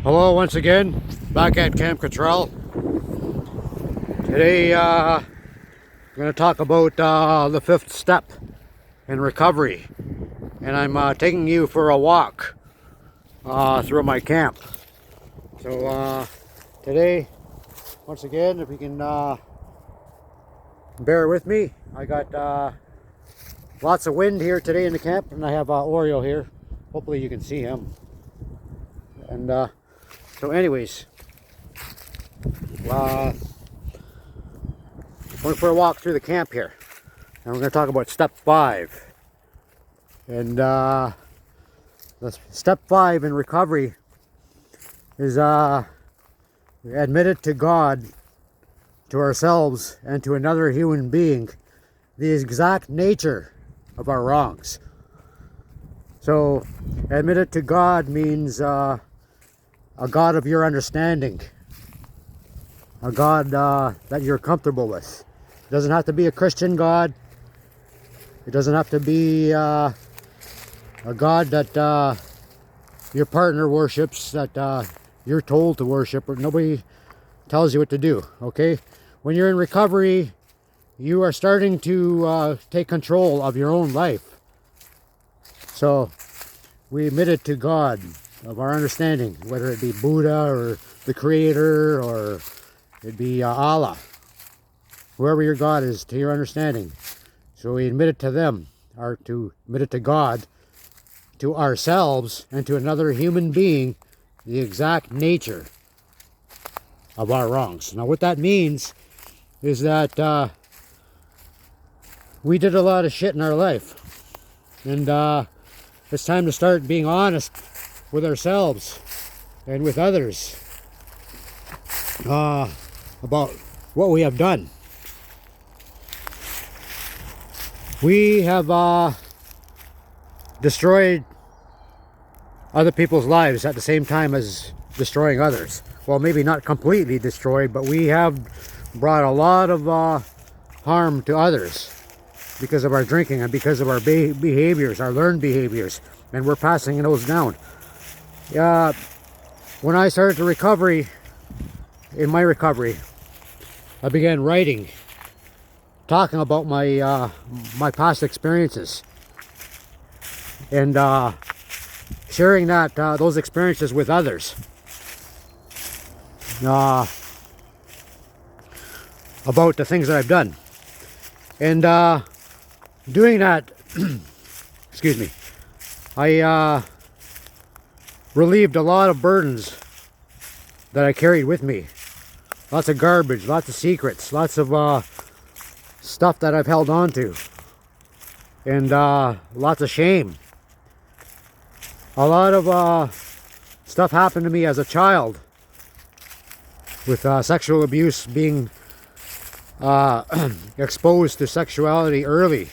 Hello once again, back at Camp Cottrell. Today I'm going to talk about the fifth step in recovery, and I'm taking you for a walk through my camp. So today, once again, if you can bear with me, I got lots of wind here today in the camp, and I have Oreo here. Hopefully you can see him. And so anyways, going for a walk through the camp here, and we're going to talk about step 5. And step 5 in recovery is admit it to God, to ourselves, and to another human being the exact nature of our wrongs. So admit it to God means a God of your understanding, a God that you're comfortable with. It doesn't have to be a Christian God. It doesn't have to be a God that your partner worships, that you're told to worship, or nobody tells you what to do. Okay, when you're in recovery, you are starting to take control of your own life. So we admit it to God of our understanding, whether it be Buddha or the Creator, or it be Allah, whoever your God is, to your understanding. So we admit it to them, or to admit it to God, to ourselves, and to another human being, the exact nature of our wrongs. Now what that means is that we did a lot of shit in our life, and it's time to start being honest with ourselves and with others about what we have done. We have destroyed other people's lives at the same time as destroying others. Well, maybe not completely destroyed, but we have brought a lot of harm to others because of our drinking and because of our behaviors, our learned behaviors, and we're passing those down. When I started to recovery, in my recovery, I began writing, talking about my my past experiences, and sharing those experiences with others. About the things that I've done, and doing that, excuse me, I relieved a lot of burdens that I carried with me. Lots of garbage, lots of secrets, lots of stuff that I've held on to, and lots of shame. A lot of stuff happened to me as a child, with sexual abuse, being exposed to sexuality early,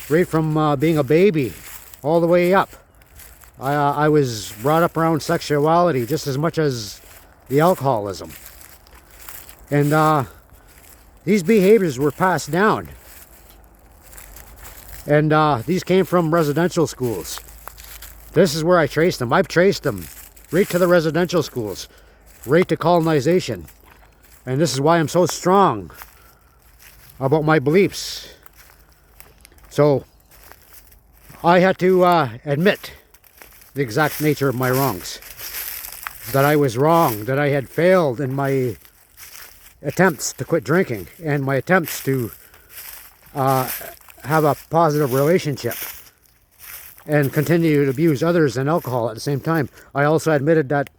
right from being a baby all the way up. I was brought up around sexuality just as much as the alcoholism. And these behaviors were passed down. And these came from residential schools. This is where I traced them. I've traced them right to the residential schools, right to colonization. And this is why I'm so strong about my beliefs. So I had to admit the exact nature of my wrongs, that I was wrong, that I had failed in my attempts to quit drinking and my attempts to have a positive relationship and continue to abuse others and alcohol at the same time. I also admitted that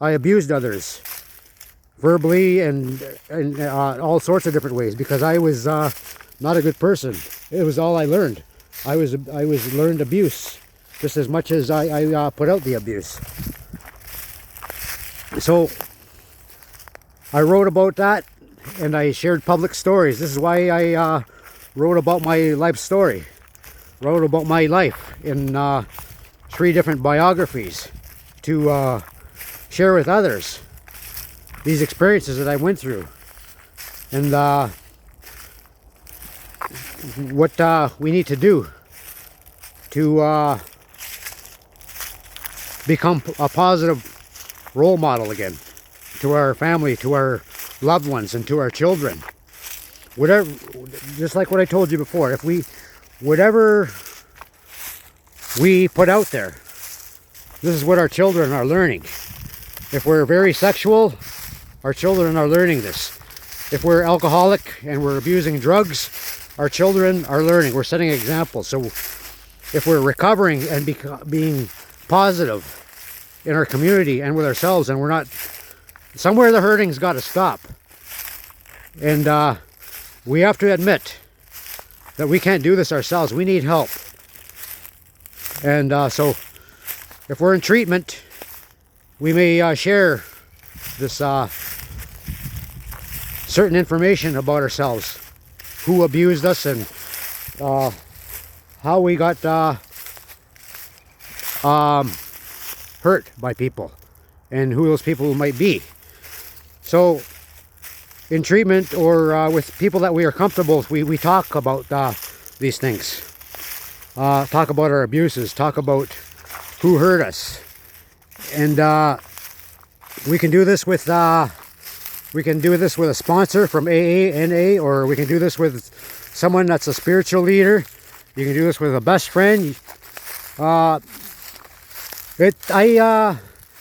I abused others verbally and all sorts of different ways, because I was not a good person. It was all I learned. I was learned abuse just as much as I put out the abuse. So I wrote about that, and I shared public stories. This is why I wrote about my life story. Wrote about my life in 3 different biographies to share with others these experiences that I went through, and what we need to do to become a positive role model again to our family, to our loved ones, and to our children. Whatever, just like what I told you before, if we, whatever we put out there, this is what our children are learning. If we're very sexual, our children are learning this. If we're alcoholic and we're abusing drugs, our children are learning. We're setting examples. So if we're recovering and being positive in our community and with ourselves, and we're not, somewhere the hurting's got to stop. And we have to admit that we can't do this ourselves. We need help. And so if we're in treatment, we may share this certain information about ourselves, who abused us, and how we got hurt by people, and who those people might be. So in treatment, or with people that we are comfortable with, we talk about these things. Talk about our abuses, talk about who hurt us. And we can do this with a sponsor from AA, NA, or we can do this with someone that's a spiritual leader. You can do this with a best friend.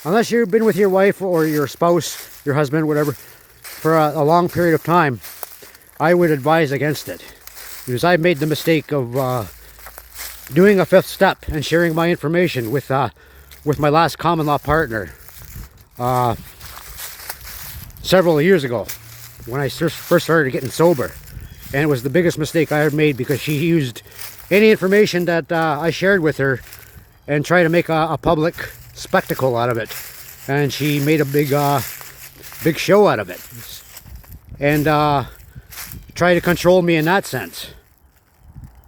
Unless you've been with your wife or your spouse, your husband, whatever, for a long period of time, I would advise against it, because I've made the mistake of doing a fifth step and sharing my information with my last common law partner several years ago, when I first started getting sober. And it was the biggest mistake I ever made, because she used any information that I shared with her and tried to make a public spectacle out of it. And she made a big show out of it, and try to control me in that sense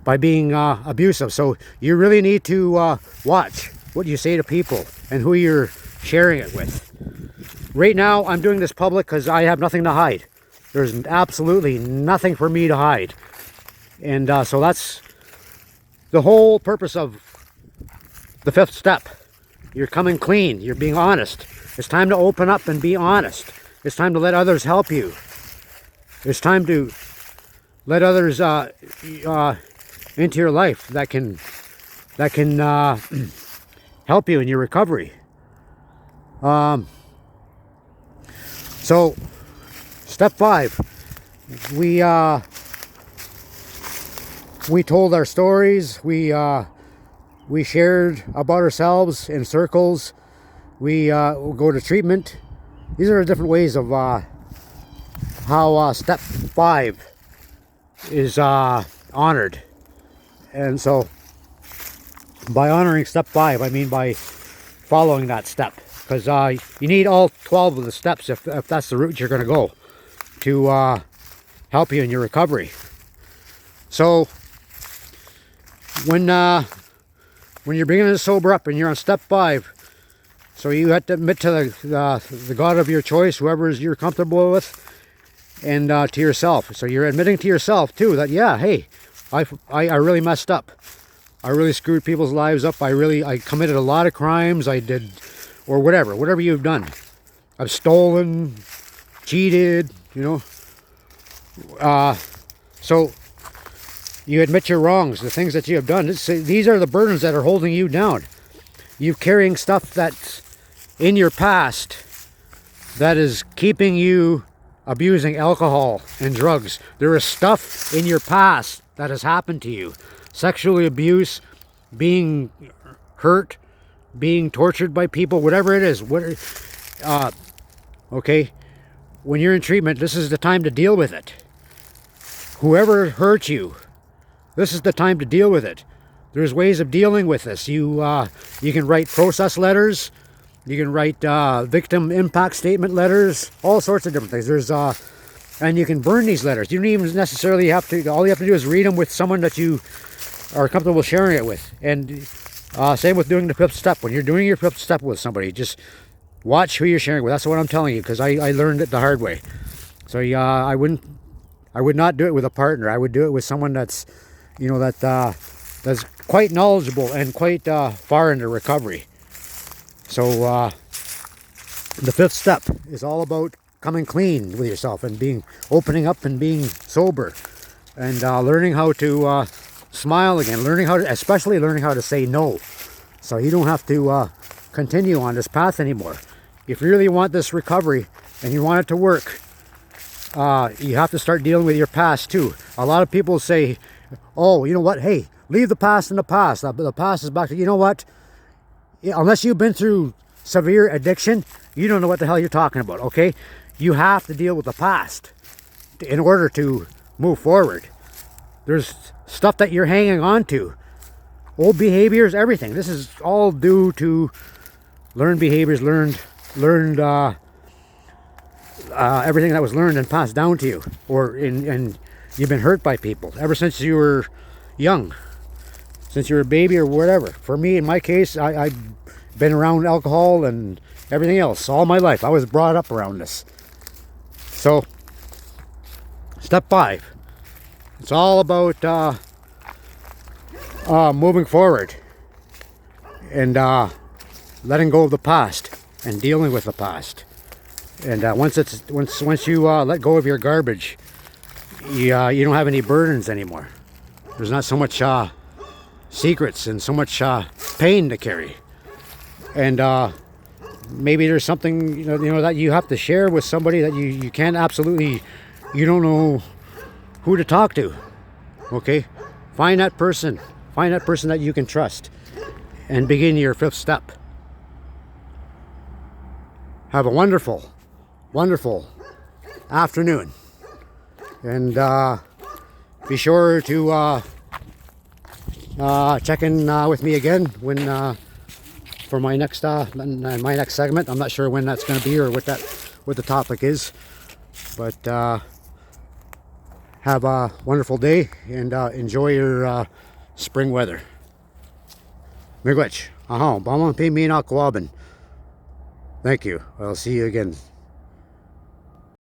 by being abusive. So you really need to watch what you say to people and who you're sharing it with. Right now I'm doing this public because I have nothing to hide. There's absolutely nothing for me to hide. And so that's the whole purpose of the fifth step. You're coming clean, you're being honest. It's time to open up and be honest. It's time to let others help you. It's time to let others into your life that can help you in your recovery. So step 5, we told our stories. We shared about ourselves in circles. We go to treatment. These are different ways of how step 5 is honored. And so by honoring step 5, I mean by following that step, because you need all 12 of the steps if that's the route you're going to go to help you in your recovery. So when you're beginning to sober up and you're on step 5, so you have to admit to the God of your choice, whoever you're comfortable with, and to yourself. So you're admitting to yourself too that, yeah, hey, I really messed up. I really screwed people's lives up. I committed a lot of crimes. I did, or whatever you've done. I've stolen, cheated, so you admit your wrongs, the things that you have done. These are the burdens that are holding you down. You're carrying stuff that's in your past that is keeping you abusing alcohol and drugs. There is stuff in your past that has happened to you. Sexual abuse, being hurt, being tortured by people, whatever it is. Okay, when you're in treatment, this is the time to deal with it. Whoever hurt you, this is the time to deal with it. There's ways of dealing with this. You can write process letters. You can write victim impact statement letters. All sorts of different things. And you can burn these letters. You don't even necessarily have to. All you have to do is read them with someone that you are comfortable sharing it with. And same with doing the fifth step. When you're doing your fifth step with somebody, just watch who you're sharing with. That's what I'm telling you, because I learned it the hard way. So I would not do it with a partner. I would do it with someone that's that's quite knowledgeable and quite far into recovery. So The fifth step is all about coming clean with yourself and opening up and being sober, and learning how to smile again, especially learning how to say no, so you don't have to continue on this path anymore. If you really want this recovery and you want it to work, you have to start dealing with your past too. A lot of people say, oh, you know what, hey, leave the past in the past. The past is back to, you know what, unless you've been through severe addiction, you don't know what the hell you're talking about, okay? You have to deal with the past in order to move forward. There's stuff that you're hanging on to, old behaviors, everything. This is all due to learned behaviors, learned everything that was learned and passed down to you, and you've been hurt by people ever since you were young, since you were a baby or whatever. For me, in my case, I've been around alcohol and everything else all my life. I was brought up around this. So, step 5. It's all about moving forward and letting go of the past and dealing with the past. And once you let go of your garbage, you don't have any burdens anymore. There's not so much secrets and so much pain to carry. And maybe there's something you know that you have to share with somebody that you can't absolutely, you don't know who to talk to. Okay, find that person that you can trust, and begin your 5th step. Have a wonderful afternoon, and be sure to check in with me again when for my next segment. I'm not sure when that's going to be or what the topic is, but have a wonderful day and enjoy your spring weather. Miigwech. Aha, Bama Pimina Kwabin. Thank you. I'll see you again.